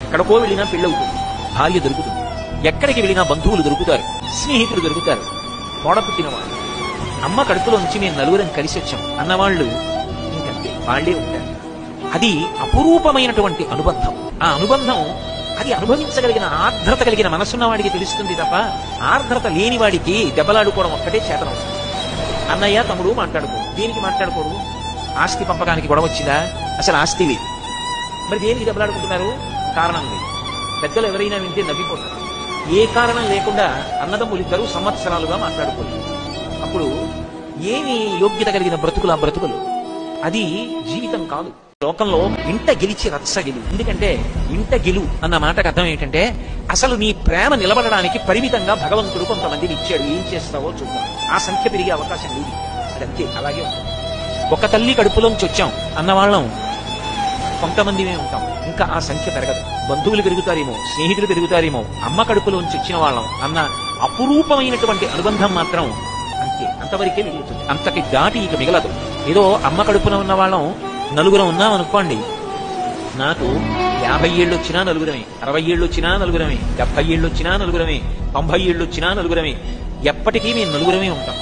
ఎక్కడికో వెళ్ళినా పెళ్ళవుతుంది, భార్య దొరుకుతుంది, ఎక్కడికి వెళ్ళినా బంధువులు దొరుకుతారు, స్నేహితులు దొరుకుతారు, తోడపుట్టినవాళ్ళు. అమ్మ కడుపులో నుంచి మేము నలుగురం కలిసి వచ్చాం అన్నవాళ్ళు ఇంకంతే, వాళ్లే ఉంటారు. అది అపురూపమైనటువంటి అనుబంధం. ఆ అనుబంధం అది అనుభవించగలిగిన ఆర్ద్రత కలిగిన మనసున్న వాడికి తెలుస్తుంది తప్ప ఆర్ద్రత లేని వాడికి దెబ్బలాడుకోవడం ఒక్కటే చేతనం. అన్నయ్య తమ్ముడు మాట్లాడుకోరు. దేనికి మాట్లాడుకోరు? ఆస్తి పంపకానికి గొడవ వచ్చిందా? అసలు ఆస్తి లేదు, మరి దేనికి దెబ్బలాడుకుంటున్నారు? కారణం లేదు. పెద్దలు ఎవరైనా వింటే నవ్విపోతారు. ఏ కారణం లేకుండా అన్నదమ్ములు ఇద్దరు సంవత్సరాలుగా మాట్లాడుకోలేదు. అప్పుడు ఏమి యోగ్యత కలిగిన బ్రతుకులు ఆ బ్రతుకులు? అది జీవితం కాదు. లోకంలో ఇంట గెలిచి రచ్చ గెలు. ఎందుకంటే ఇంట గెలు అన్న మాటకు అర్థం ఏంటంటే అసలు నీ ప్రేమ నిలబడడానికి పరిమితంగా భగవంతుడు కొంతమందిని ఇచ్చాడు. ఏం చేస్తావో చూద్దాం. ఆ సంఖ్య పెరిగే అవకాశం లేదు. అదంతే, అలాగే ఉంటుంది. ఒక తల్లి కడుపులోంచి వచ్చాం అన్నవాళ్ళం కొంతమందిమే ఉంటాం. ఇంకా ఆ సంఖ్య పెరగదు. బంధువులు పెరుగుతారేమో, స్నేహితులు పెరుగుతారేమో. అమ్మ కడుపులోంచి వచ్చిన వాళ్ళం అన్న అపురూపమైనటువంటి అనుబంధం మాత్రం అంతే, అంతవరకే మిగులుతుంది. అంతకి దాటి ఇక మిగలదు. ఏదో అమ్మ కడుపున ఉన్న వాళ్ళం నలుగురం ఉన్నాం అనుకోండి, నాకు 50 ఏళ్ళు వచ్చినా నలుగురమే, 60 ఏళ్ళు వచ్చినా నలుగురమే, 70 ఏళ్ళు వచ్చినా నలుగురమే, 90 ఏళ్ళు వచ్చినా నలుగురమే. ఎప్పటికీ మేము నలుగురమే ఉంటాం.